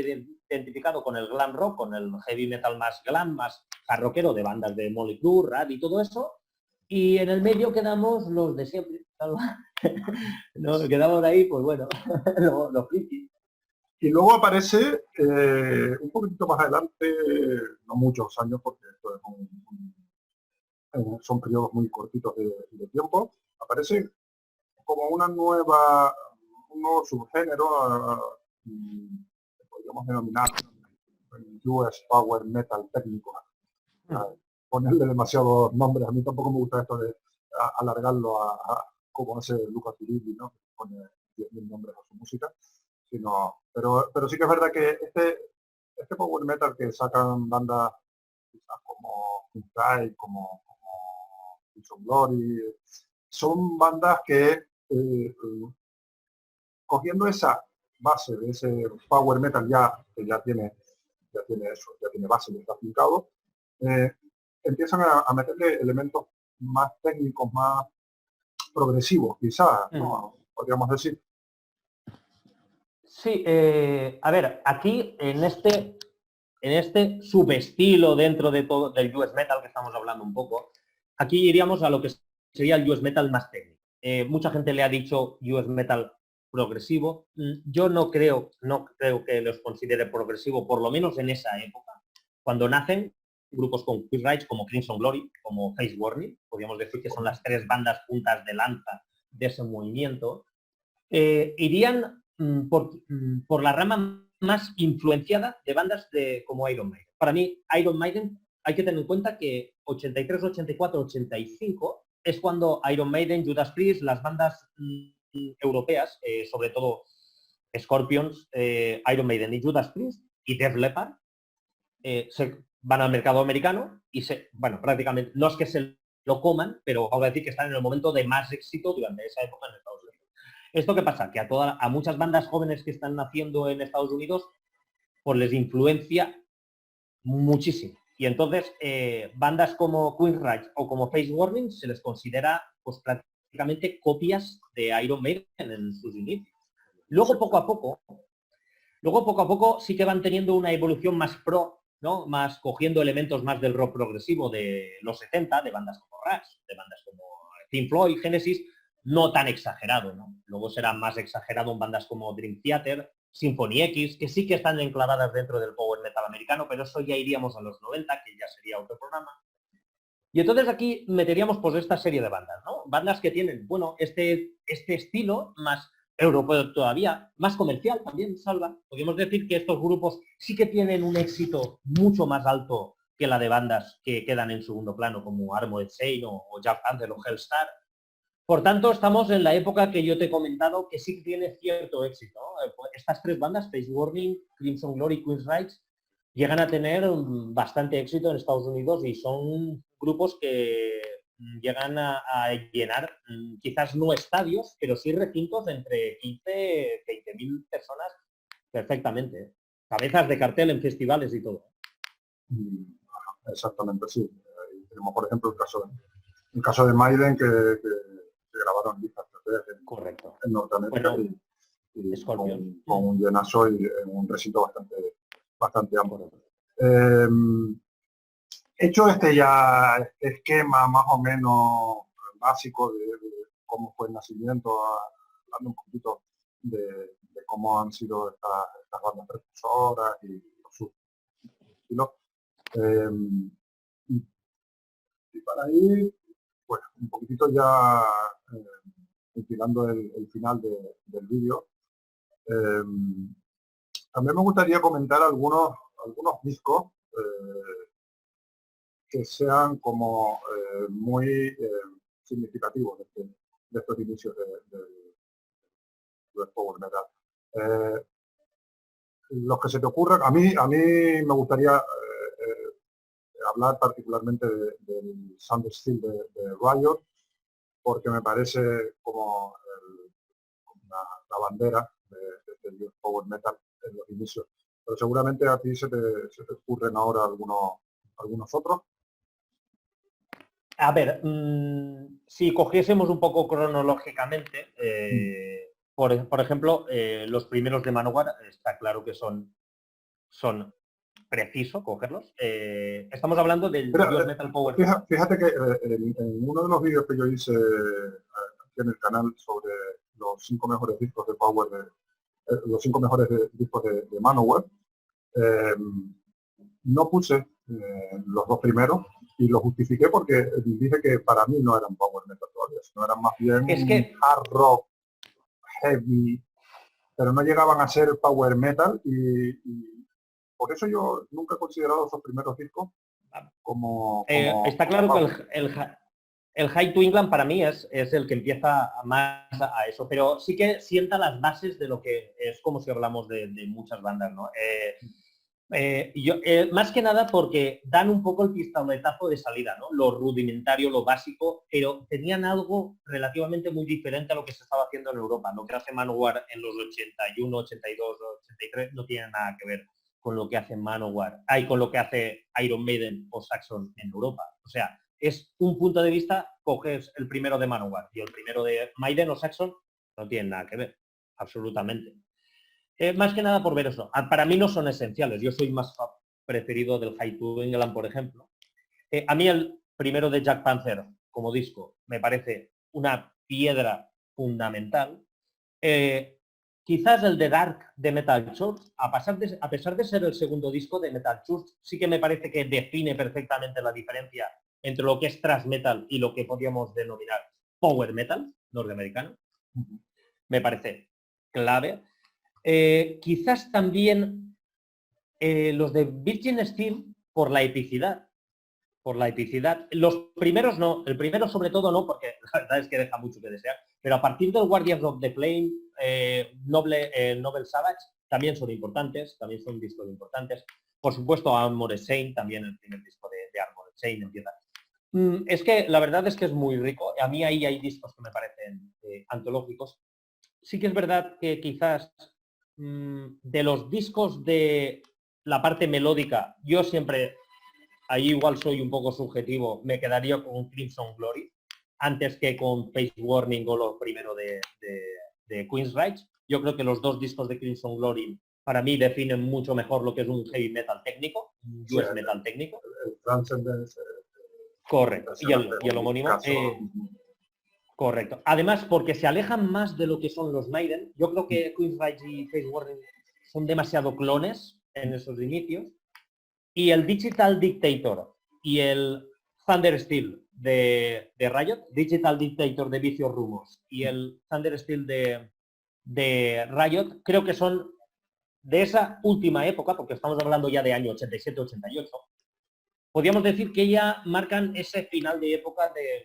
identificado con el glam rock, con el heavy metal más glam, más rockero de bandas de Motley Crue, Rad y todo eso. Y en el medio quedamos los de siempre. ¿No? Quedamos ahí, pues bueno, los frikis. Y luego aparece un poquito más adelante, no muchos años, porque esto es son periodos muy cortitos de tiempo, aparece como un nuevo subgénero, que podríamos denominar US Power Metal técnico. Ponerle demasiados nombres, a mí tampoco me gusta esto de alargarlo a como hace Lucas Turilli, ¿no? Pone 10.000 nombres a su música, pero sí que es verdad que este Power Metal que sacan bandas quizás como Cry, como Crimson Glory, son bandas que cogiendo esa base de ese Power Metal que ya tiene base, ya está aplicado, empiezan a meterle elementos más técnicos, más progresivos, quizás, ¿no? Podríamos decir. Sí, a ver, aquí en este subestilo dentro de todo del US Metal que estamos hablando un poco, aquí iríamos a lo que sería el US Metal más técnico. Mucha gente le ha dicho US Metal progresivo. Yo no creo que los considere progresivo, por lo menos en esa época. Cuando nacen grupos con Queensryche, como Crimson Glory, como Face Warning, podríamos decir que son las tres bandas puntas de lanza de ese movimiento, irían por la rama más influenciada de bandas como Iron Maiden. Para mí, Iron Maiden, hay que tener en cuenta que 83, 84, 85 es cuando Iron Maiden, Judas Priest, las bandas europeas, sobre todo Scorpions, Iron Maiden y Judas Priest y Def Leppard, se van al mercado americano y prácticamente, no es que se lo coman, pero vamos a decir que están en el momento de más éxito durante esa época en Estados Unidos. ¿Esto qué pasa? Que a muchas bandas jóvenes que están naciendo en Estados Unidos, pues les influencia muchísimo. Y entonces, bandas como Queensryche o como Face Warning se les considera pues prácticamente copias de Iron Maiden en sus inicios. Luego, poco a poco, sí que van teniendo una evolución más pro, ¿no? Más cogiendo elementos más del rock progresivo de los 70, de bandas como Rush, de bandas como Pink Floyd, Genesis, no tan exagerado, ¿no? Luego será más exagerado en bandas como Dream Theater, Symphony X, que sí que están enclavadas dentro del power metal americano, pero eso ya iríamos a los 90, que ya sería otro programa. Y entonces aquí meteríamos pues esta serie de bandas, ¿no? Bandas que tienen, bueno, este estilo más europeo todavía, más comercial también, Salva. Podríamos decir que estos grupos sí que tienen un éxito mucho más alto que la de bandas que quedan en segundo plano, como Armored Saint o Jack Panther o Hellstar. Por tanto, estamos en la época que yo te he comentado que sí que tiene cierto éxito, ¿no? Estas tres bandas, Face Warning, Crimson Glory, Queensryche, llegan a tener bastante éxito en Estados Unidos y son grupos que llegan a llenar quizás no estadios, pero sí recintos de entre 15 y 20.000 personas perfectamente. Cabezas de cartel en festivales y todo. Exactamente, sí. Tenemos, por ejemplo, el caso de Maiden, que grabaron listas correcto en Norteamérica, bueno, y con un llenazo y en un recinto bastante amplio. Hecho este esquema más o menos básico de cómo fue el nacimiento, hablando un poquito de cómo han sido estas bandas precursoras y sus estilos. Y para ir, pues un poquitito ya enfilando el final del vídeo, también me gustaría comentar algunos discos que sean como muy significativos de estos inicios del power metal. Los que se te ocurran, a mí me gustaría hablar particularmente del Sound Steel de Riot, porque me parece como la bandera del power metal en los inicios. Pero seguramente a ti se te ocurren ahora algunos otros. A ver, si cogiésemos un poco cronológicamente, por ejemplo, los primeros de Manowar, está claro que son preciso cogerlos. Estamos hablando del US Metal Power. Fíjate que en uno de los vídeos que yo hice aquí en el canal sobre los 5 mejores discos de Power, los 5 mejores discos de Manowar, no puse los 2 primeros, y lo justifiqué porque dije que para mí no eran power metal todavía, sino eran más bien Es que hard rock, heavy, pero no llegaban a ser power metal y por eso yo nunca he considerado esos primeros discos está como claro que power. el High to England para mí es el que empieza más a eso, pero sí que sienta las bases de lo que es como si hablamos de muchas bandas, ¿no? Más que nada porque dan un poco el pistoletazo de salida, ¿no? Lo rudimentario, lo básico, pero tenían algo relativamente muy diferente a lo que se estaba haciendo en Europa. Lo que hace Manowar en los 81, 82, 83 no tiene nada que ver con lo que hace Manowar, con lo que hace Iron Maiden o Saxon en Europa. O sea, es un punto de vista, coges el primero de Manowar y el primero de Maiden o Saxon, no tienen nada que ver, absolutamente. Más que nada por ver eso. Para mí no son esenciales. Yo soy más preferido del High to England, por ejemplo. A mí el primero de Jack Panther como disco me parece una piedra fundamental. Quizás el de Dark de Metal Church, a pesar de ser el segundo disco de Metal Church, sí que me parece que define perfectamente la diferencia entre lo que es thrash metal y lo que podríamos denominar power metal norteamericano. Me parece clave. Quizás también los de Virgin Steel por la epicidad. Los primeros no, el primero sobre todo no, porque la verdad es que deja mucho que desear, pero a partir del Guardians of the Flame, Noble Savage, también son importantes, también son discos importantes. Por supuesto, Armored Saint, también el primer disco de Armored Saint empieza. Es que la verdad es que es muy rico. A mí ahí hay discos que me parecen antológicos. Sí que es verdad que quizás de los discos de la parte melódica, yo siempre, ahí igual soy un poco subjetivo, me quedaría con Crimson Glory, antes que con Face Warning o lo primero de Queen's Reich. Yo creo que los dos discos de Crimson Glory para mí definen mucho mejor lo que es un heavy metal técnico, un US metal técnico. El Transcendence. Correcto. Y el homónimo. Correcto. Además, porque se alejan más de lo que son los Maiden. Yo creo que Queen's Reich y Face Warning son demasiado clones en esos inicios. Y el Digital Dictator y el Thunder Steel de Riot, Digital Dictator de Vicious Rumors y el Thunder Steel de Riot, creo que son de esa última época, porque estamos hablando ya de año 87-88, podríamos decir que ya marcan ese final de época de...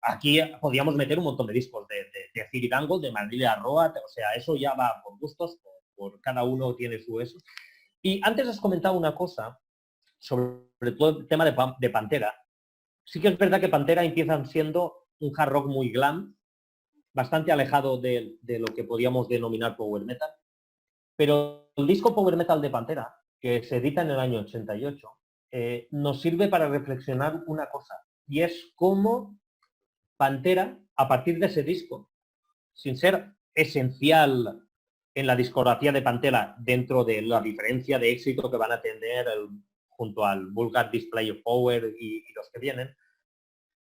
Aquí podríamos meter un montón de discos de Ciri Dangle, de Marilia Roa, o sea, eso ya va por gustos, por cada uno tiene su eso. Y antes has comentado una cosa sobre todo el tema de Pantera. Sí que es verdad que Pantera empiezan siendo un hard rock muy glam, bastante alejado de lo que podríamos denominar power metal, pero el disco power metal de Pantera, que se edita en el año 88, nos sirve para reflexionar una cosa, y es cómo Pantera, a partir de ese disco, sin ser esencial en la discografía de Pantera dentro de la diferencia de éxito que van a tener junto al Vulgar Display of Power y los que vienen,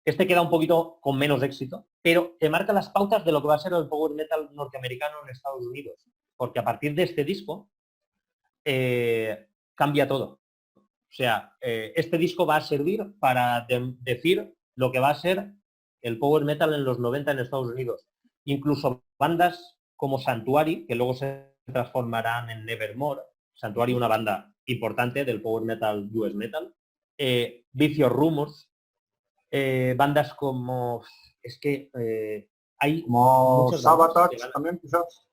este queda un poquito con menos éxito, pero te marca las pautas de lo que va a ser el power metal norteamericano en Estados Unidos, porque a partir de este disco cambia todo. O sea, este disco va a servir para decir lo que va a ser el power metal en los 90 en Estados Unidos. Incluso bandas como Sanctuary, que luego se transformarán en Nevermore, Sanctuary una banda importante del power metal, US metal, Vicious Rumors, bandas como... Es que hay... Como Sabotage también, quizás.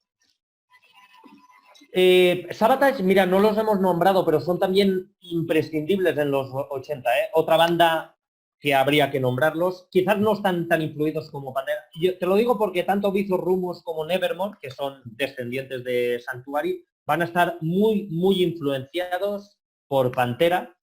Sabotage, mira, no los hemos nombrado, pero son también imprescindibles en los 80. Otra banda que habría que nombrarlos. Quizás no están tan influidos como Pantera. Yo te lo digo porque tanto Vicious Rumors como Nevermore, que son descendientes de Sanctuary, van a estar muy, muy influenciados por Pantera.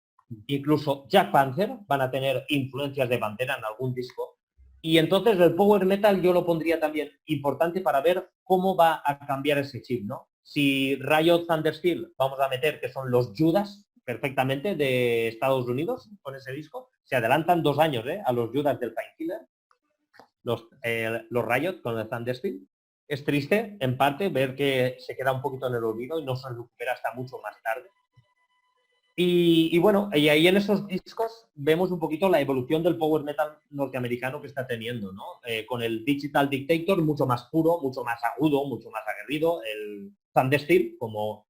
Incluso Jack Panther van a tener influencias de Pantera en algún disco. Y entonces el power metal yo lo pondría también importante para ver cómo va a cambiar ese chip, ¿no? Si Riot Thunder Steel vamos a meter que son los Judas perfectamente de Estados Unidos con ese disco, se adelantan 2 años a los Judas del Painkiller, los Riot con el Thunder Steel. Es triste, en parte, ver que se queda un poquito en el olvido y no se recupera hasta mucho más tarde. Y bueno, y ahí en esos discos vemos un poquito la evolución del power metal norteamericano que está teniendo, ¿no? Con el Digital Dictator mucho más puro, mucho más agudo, mucho más aguerrido, el Thundersteel como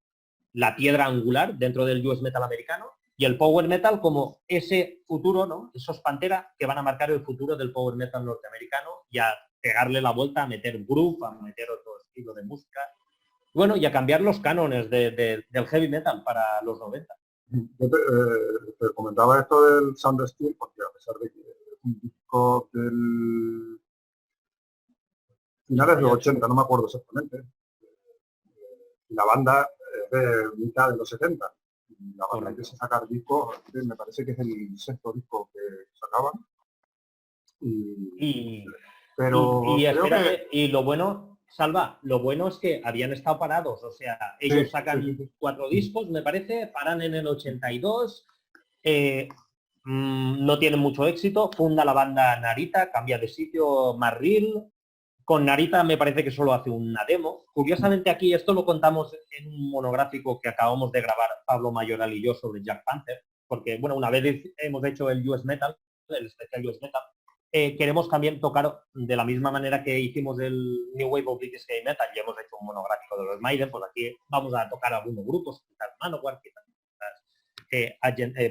la piedra angular dentro del US metal americano y el power metal como ese futuro, ¿no? Esos Pantera que van a marcar el futuro del power metal norteamericano y a pegarle la vuelta, a meter groove, a meter otro estilo de música. Bueno, y a cambiar los cánones del heavy metal para los 90. Yo te comentaba esto del Sound Steel porque a pesar de que es un disco del finales de los 80, no me acuerdo exactamente, y la banda es de mitad de los 70. Y la banda empieza a sacar discos, me parece que es el sexto disco que sacaban. Pero Y creo espérate, que y lo bueno, Salva, lo bueno es que habían estado parados, o sea, ellos sacan 4 discos, me parece, paran en el 82, no tienen mucho éxito, funda la banda Narita, cambia de sitio Marril, con Narita me parece que solo hace una demo. Curiosamente aquí, esto lo contamos en un monográfico que acabamos de grabar Pablo Mayoral y yo sobre Jack Panther, porque bueno, una vez hemos hecho el US Metal, el especial US Metal, queremos también tocar de la misma manera que hicimos el New Wave of British Heavy Metal y hemos hecho un monográfico de los Maiden, pues aquí vamos a tocar algunos grupos, quizás Manowar, quizás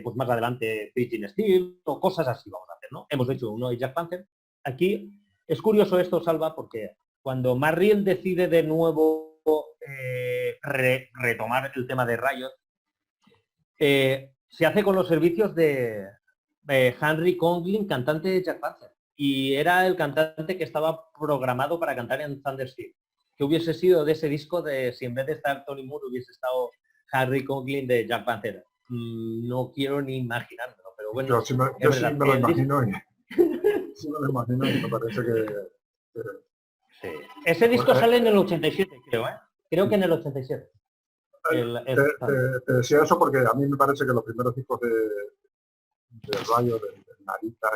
pues más adelante Virgin Steel o cosas así vamos a hacer, ¿no? Hemos hecho uno de Jack Panther. Aquí es curioso esto, Salva, porque cuando Marriel decide de nuevo retomar el tema de Riot, se hace con los servicios de Henry Conglin, cantante de Jack Panther. Y era el cantante que estaba programado para cantar en Thundersteel. Que hubiese sido de ese disco de si en vez de estar Tony Moore hubiese estado Henry Conglin de Jack Panther. No quiero ni imaginármelo, pero bueno. yo sí me lo imagino y sí me lo imagino y me parece que sí. Ese disco sale en el 87, creo, ¿eh? Creo que en el 87. Te decía eso porque a mí me parece que los primeros discos de Rayo, del Narita,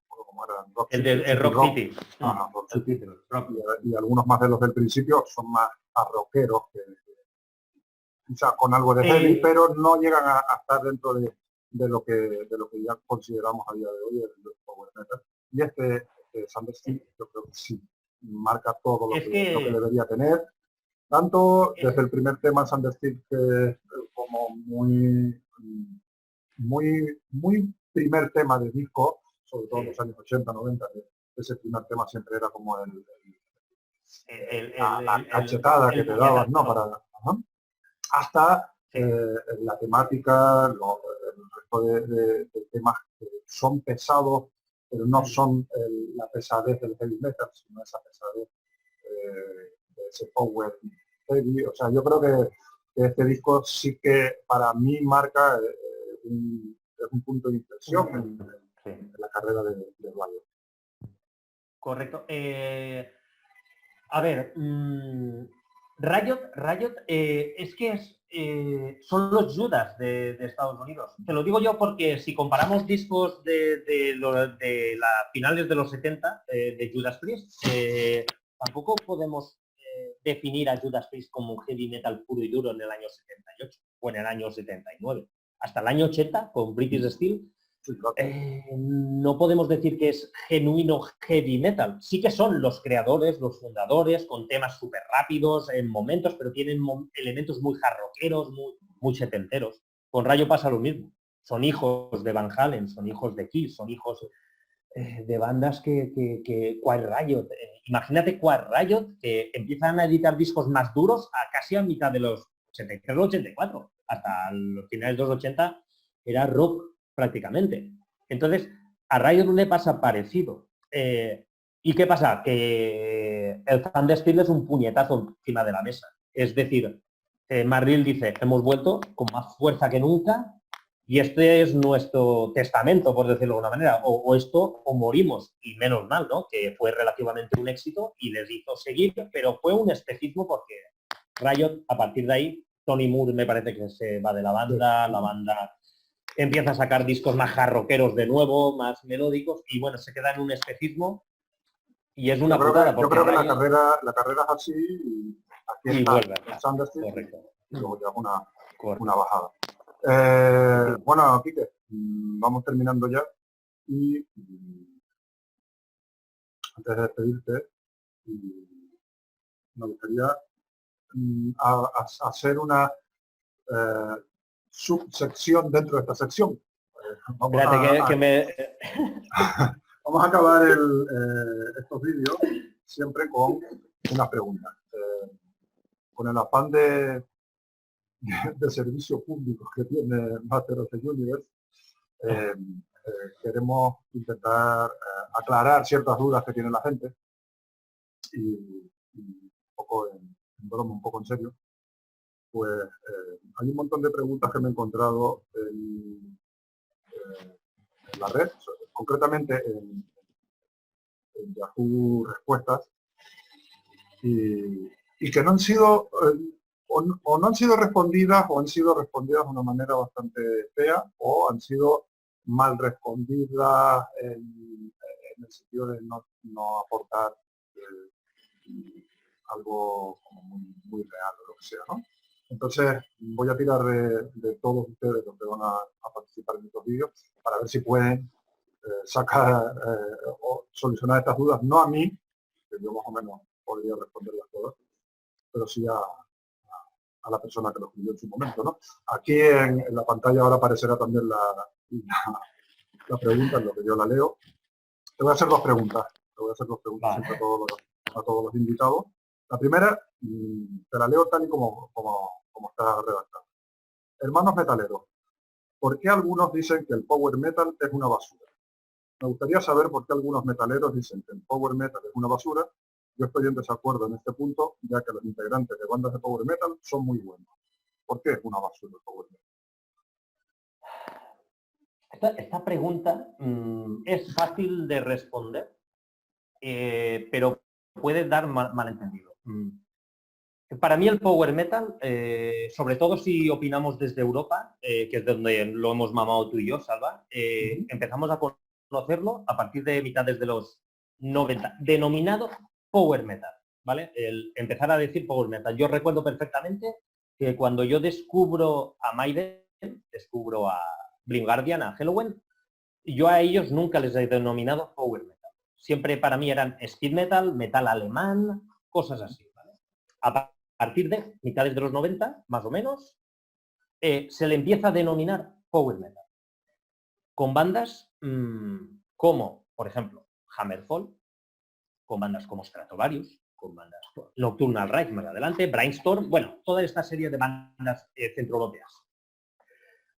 ¿cómo era? Rock el City, de Rock City. Rock City. Y algunos más de los del principio son más rockeros que quizás con algo de heavy, pero no llegan a estar dentro de lo que ya consideramos a día de hoy el power metal. Y este Thundersteel yo creo que sí marca todo lo que debería tener, tanto desde el primer tema Thundersteel, que es como muy primer tema de disco, sobre todo en los años 80, 90, ese primer tema siempre era como la cachetada que te daban, ¿no? Hasta la temática, el resto de temas que son pesados, pero no son la pesadez del heavy metal, sino esa pesadez de ese power heavy. O sea, yo creo que este disco sí que para mí marca es un punto de inflexión en la carrera de Riot. Correcto. A ver, Riot es que son los Judas de Estados Unidos. Te lo digo yo porque si comparamos discos de las finales de los 70 de Judas Priest, tampoco podemos definir a Judas Priest como un heavy metal puro y duro en el año 78 o en el año 79. Hasta el año 80, con British Steel, no podemos decir que es genuino heavy metal. Sí que son los creadores, los fundadores, con temas súper rápidos en momentos, pero tienen elementos muy jarroqueros, muy setenteros. Con Rayo pasa lo mismo. Son hijos de Van Halen, son hijos de Kiss, son hijos de bandas que Quiet Riot. Imagínate Quiet Riot, que empiezan a editar discos más duros a casi a mitad de los 83, 84. Hasta los finales de los 80 era rock prácticamente. Entonces, a Riot le pasa parecido. ¿Y qué pasa? Que el Thundersteel es un puñetazo encima de la mesa. Es decir, Marril dice, hemos vuelto con más fuerza que nunca y este es nuestro testamento, por decirlo de alguna manera. O esto o morimos, y menos mal, ¿no? Que fue relativamente un éxito y les hizo seguir, pero fue un espejismo porque Riot, a partir de ahí, Tony Moore me parece que se va de la banda empieza a sacar discos más jarroqueros de nuevo, más melódicos, y bueno, se queda en un espejismo y es una putada. Yo creo que la carrera es así y aquí y está vuelve. el Thundersteel y luego ya una bajada. Bueno, Quique, vamos terminando ya y antes de despedirte, me gustaría hacer una subsección dentro de esta sección. Vamos vamos a acabar estos vídeos siempre con una pregunta. Con el afán de servicio público que tiene Master of the Universe, queremos intentar aclarar ciertas dudas que tiene la gente y un poco en broma, un poco en serio. Pues hay un montón de preguntas que me he encontrado en la red, concretamente en Yahoo Respuestas, y que no han sido o no han sido respondidas o han sido respondidas de una manera bastante fea o han sido mal respondidas en el sentido de no aportar algo como muy real o lo que sea, ¿no? Entonces voy a tirar de todos ustedes los que van a participar en estos vídeos para ver si pueden sacar o solucionar estas dudas, no a mí, que yo más o menos podría responderlas todas, pero sí a la persona que lo escribió en su momento, ¿no? Aquí en la pantalla ahora aparecerá también la pregunta, en lo que yo la leo. Te voy a hacer dos preguntas. Vale. Siempre a todos los invitados. La primera, te la leo tal y como está redactada. Hermanos metaleros, ¿por qué algunos dicen que el power metal es una basura? Me gustaría saber por qué algunos metaleros dicen que el power metal es una basura. Yo estoy en desacuerdo en este punto, ya que los integrantes de bandas de power metal son muy buenos. ¿Por qué es una basura el power metal? Esta pregunta es fácil de responder, pero puede dar malentendido. Para mí el power metal, sobre todo si opinamos desde Europa, que es donde lo hemos mamado tú y yo, Salva, empezamos a conocerlo a partir de mitades de los 90, denominado power metal, ¿vale? El empezar a decir power metal. Yo recuerdo perfectamente que cuando yo descubro a Maiden, descubro a Blind Guardian, a Helloween, yo a ellos nunca les he denominado power metal. Siempre para mí eran speed metal, metal alemán, cosas así, ¿vale? A partir de mitades de los 90, más o menos, se le empieza a denominar power metal. Con bandas como, por ejemplo, Hammerfall, con bandas como Stratovarius, con bandas Nocturnal Rites más adelante, Brainstorm, bueno, toda esta serie de bandas centroeuropeas.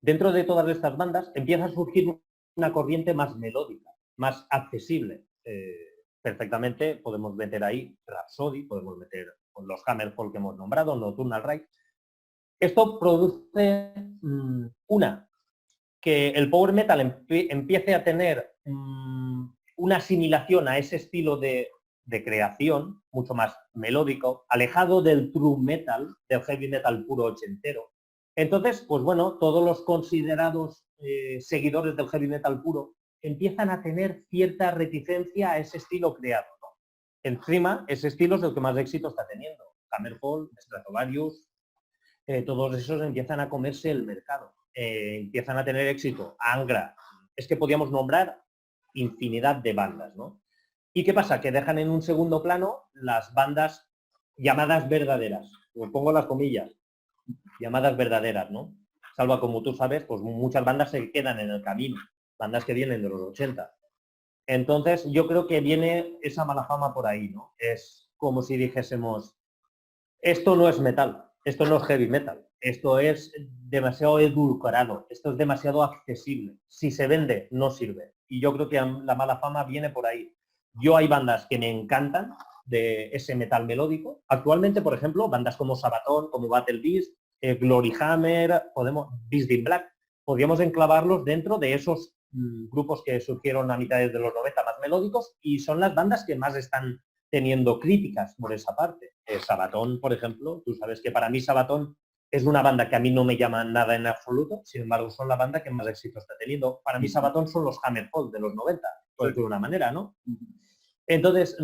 Dentro de todas estas bandas empieza a surgir una corriente más melódica, más accesible. Perfectamente podemos meter ahí Rhapsody, podemos meter los Hammerfall que hemos nombrado, Nocturnal Rites. Esto produce que el power metal empiece a tener una asimilación a ese estilo de creación, mucho más melódico, alejado del true metal, del heavy metal puro ochentero. Entonces, pues bueno, todos los considerados seguidores del heavy metal puro empiezan a tener cierta reticencia a ese estilo creado, ¿no? Encima, ese estilo es el que más éxito está teniendo. Hammerfall, Stratovarius, todos esos empiezan a comerse el mercado. Empiezan a tener éxito. Angra, es que podíamos nombrar infinidad de bandas, ¿no? ¿Y qué pasa? Que dejan en un segundo plano las bandas llamadas verdaderas. Me pongo las comillas, llamadas verdaderas, ¿no? Salva, como tú sabes, pues muchas bandas se quedan en el camino, bandas que vienen de los 80. Entonces, yo creo que viene esa mala fama por ahí, ¿no? Es como si dijésemos, esto no es metal, esto no es heavy metal, esto es demasiado edulcorado, esto es demasiado accesible. Si se vende, no sirve. Y yo creo que la mala fama viene por ahí. Yo hay bandas que me encantan de ese metal melódico. Actualmente, por ejemplo, bandas como Sabaton, como Battle Beast, Gloryhammer, Beast in Black, podríamos enclavarlos dentro de esos grupos que surgieron a mitades de los 90 más melódicos y son las bandas que más están teniendo críticas por esa parte. Sabaton, por ejemplo, tú sabes que para mí Sabaton es una banda que a mí no me llama nada en absoluto, sin embargo son la banda que más éxito está teniendo. Para mí Sabaton son los Hammerfall de los 90, por decirlo de una manera, ¿no? Entonces,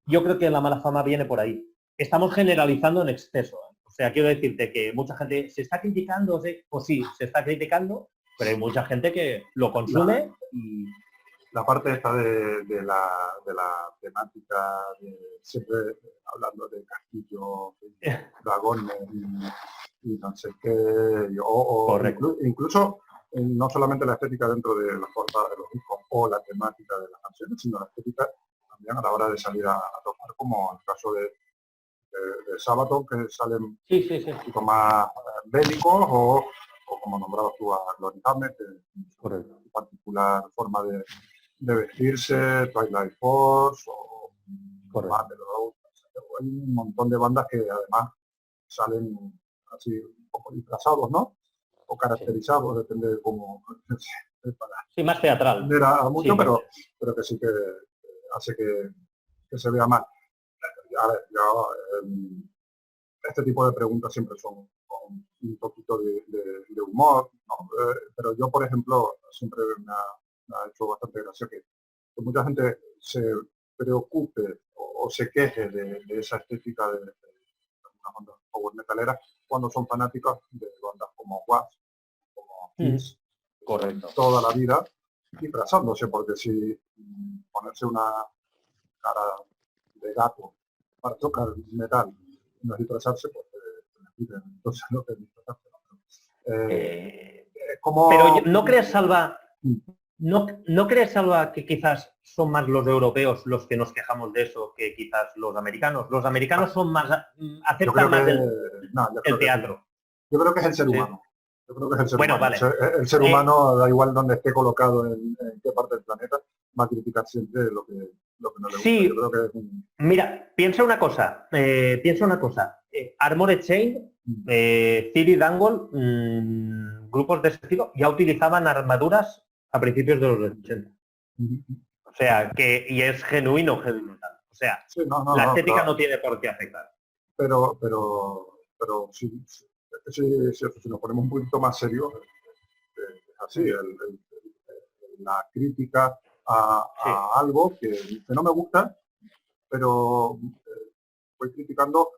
yo creo que la mala fama viene por ahí. Estamos generalizando en exceso. sea, quiero decirte que mucha gente se está criticando, pues sí, se está criticando, pero hay mucha gente que lo consume y... La parte esta de la temática, siempre hablando de castillos, dragones y no sé qué, o incluso no solamente la estética dentro de las portadas de los discos o la temática de las canciones, sino la estética también a la hora de salir a tocar, como en el caso de Sabaton, que salen sí. un poquito más bélicos, o como nombrabas tú a Glory Hammer, que Correcto. su particular forma de vestirse, Twilight Force o Battle Road. Hay un montón de bandas que además salen así un poco disfrazados, ¿no? O caracterizados, depende de cómo Sí, más teatral. A mucho, Sí, pero que sí que hace que se vea mal. A ver, este tipo de preguntas siempre son con un poquito de humor, ¿no? Pero yo, por ejemplo, siempre me ha hecho bastante gracia que mucha gente se preocupe o se queje de esa estética de una banda power metalera cuando son fanáticos de bandas como Wasp, como Kiss, correcto. toda la vida disfrazándose, porque si ponerse una cara de gato para tocar metal no es disfrazarse, pues entonces no es disfrazarse. Como... Pero ¿no crees, Salva, ¿no crees, Salva, que quizás son más los europeos los que nos quejamos de eso que quizás los americanos? Los americanos son más, aceptan más el teatro. Yo creo que es el ser humano. Yo creo que es el ser humano. Vale. El ser humano, da igual donde esté colocado en qué parte del planeta, va a criticar siempre lo que no le gusta. Sí. Yo creo que Mira, piensa una cosa. Armored Chain, Theory Dangle, grupos de ese estilo, ya utilizaban armaduras a principios de los 80. O sea, y es genuino heavy metal. O sea, sí, la estética no tiene por qué afectar. Pero si nos ponemos un poquito más serios, así, la crítica a algo que no me gusta, pero voy criticando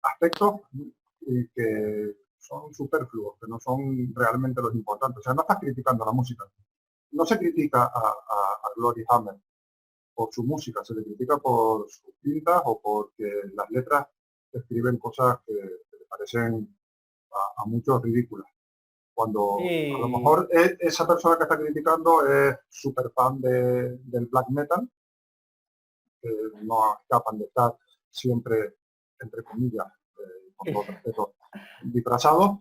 aspectos que son superfluos, que no son realmente los importantes. O sea, no estás criticando la música. No se critica a Glory Hammer por su música, se le critica por sus pintas o porque las letras escriben cosas que le parecen a muchos ridículas. Cuando a lo mejor esa persona que está criticando es súper fan del black metal, que no escapan de estar siempre, entre comillas, con todo respeto, disfrazados.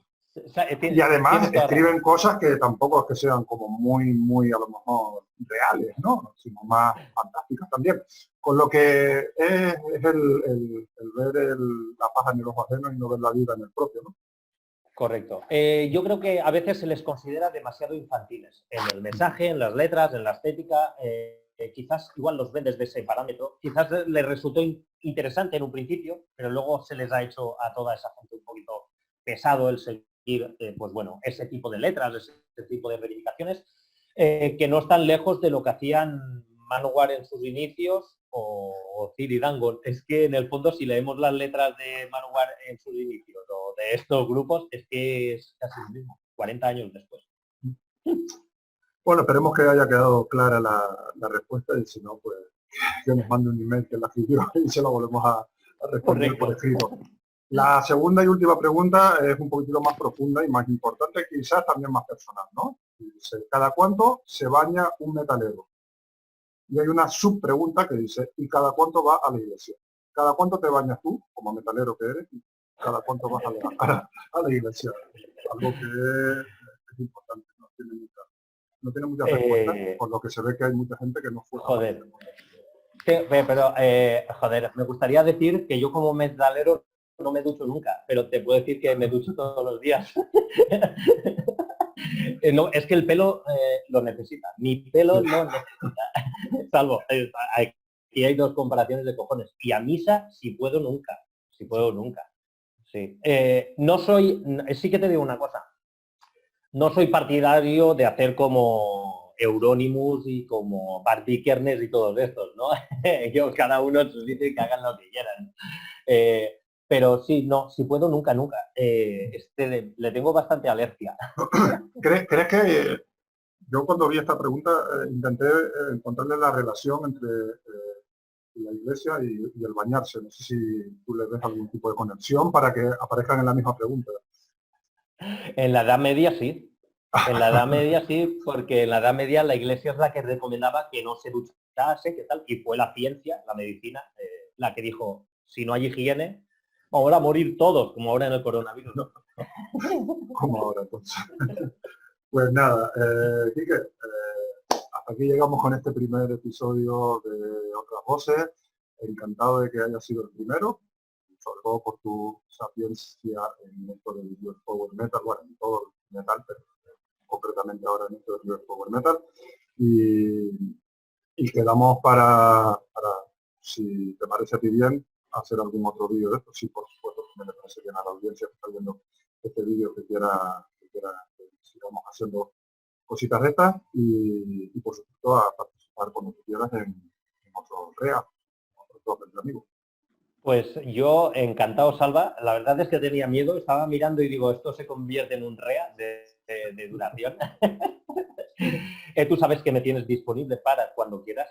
Y además escriben cosas que tampoco es que sean como muy a lo mejor reales, ¿no? Sino más fantásticas también. Con lo que es el ver la paja en el ojo ajeno y no ver la vida en el propio, ¿no? Correcto. Yo creo que a veces se les considera demasiado infantiles en el mensaje, en las letras, en la estética. Quizás igual los ven desde ese parámetro. Quizás les resultó interesante en un principio, pero luego se les ha hecho a toda esa gente un poquito pesado el seguir, pues bueno, ese tipo de letras, ese tipo de verificaciones, que no están lejos de lo que hacían Manowar en sus inicios o Theory Dangle. Es que en el fondo, si leemos las letras de Manowar en sus inicios o de estos grupos, es que es casi lo mismo, 40 años después. Bueno, esperemos que haya quedado clara la respuesta, y si no, pues que nos mande un email que la escribió y se lo volvemos a responder por escrito. La segunda y última pregunta es un poquito más profunda y más importante, quizás también más personal, ¿no? Dice, ¿cada cuánto se baña un metalero? Y hay una subpregunta que dice, ¿y cada cuánto va a la iglesia? ¿Cada cuánto te bañas tú, como metalero que eres? ¿Y cada cuánto vas a la iglesia? Algo que es importante, no tiene mucha respuesta, por lo que se ve que hay mucha gente que no fue. Joder. Pero, joder, me gustaría decir que yo como metalero no me ducho nunca, pero te puedo decir que me ducho todos los días. No, es que el pelo lo necesita. Mi pelo no necesita. Salvo, aquí hay dos comparaciones de cojones. Y a misa, si puedo, nunca. Si puedo, nunca. Sí. No soy, sí que te digo una cosa. No soy partidario de hacer como Euronymous y como Bart Vikernes y todos estos, ¿no? Cada uno dice que hagan lo que quieran. Pero sí, no, si puedo, nunca, nunca. Le tengo bastante alergia. ¿Crees que yo cuando vi esta pregunta intenté encontrarle la relación entre la iglesia y el bañarse? No sé si tú le ves algún tipo de conexión para que aparezcan en la misma pregunta. En la Edad Media sí. En la Edad Media sí, porque en la Edad Media la iglesia es la que recomendaba que no se duchase, que tal, y fue la ciencia, la medicina, la que dijo, si no hay higiene, vamos a morir todos, como ahora en el coronavirus, ¿no? Como ahora, entonces. Pues nada, Quique, hasta aquí llegamos con este primer episodio de Otras Voces. Encantado de que haya sido el primero, sobre todo por tu sapiencia en esto del US Power Metal, bueno, en todo el metal, pero concretamente ahora en esto del US Power Metal. Y quedamos para, si te parece a ti bien, hacer algún otro vídeo de esto. Sí, por supuesto, me le parece bien a la audiencia que está viendo este vídeo que quiera que sigamos haciendo cositas de estas y por supuesto a participar cuando tú quieras en otro REA, otro amigos. Pues yo encantado, Salva. La verdad es que tenía miedo, estaba mirando y digo, esto se convierte en un REA de duración. Tú sabes que me tienes disponible para cuando quieras.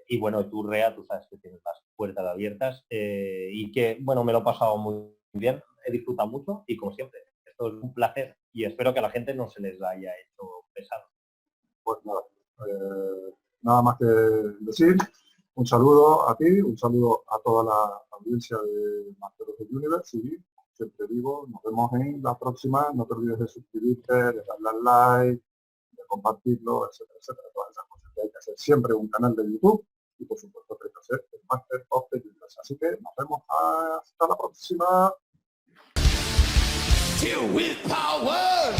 Y bueno, tu REA, tú sabes que tienes las puertas abiertas. Y que, bueno, me lo he pasado muy bien. He disfrutado mucho y como siempre, esto es un placer y espero que a la gente no se les haya hecho pesado. Pues nada, nada más que decir. Un saludo a ti, un saludo a toda la audiencia de Master of the Universe y siempre digo, nos vemos en la próxima. No te olvides de suscribirte, de darle al like, de compartirlo, etcétera, etcétera. Todas esas cosas que hay que hacer siempre un canal de YouTube y por supuesto que hay que hacer el Master of the Universe. Así que nos vemos hasta la próxima. Till with power.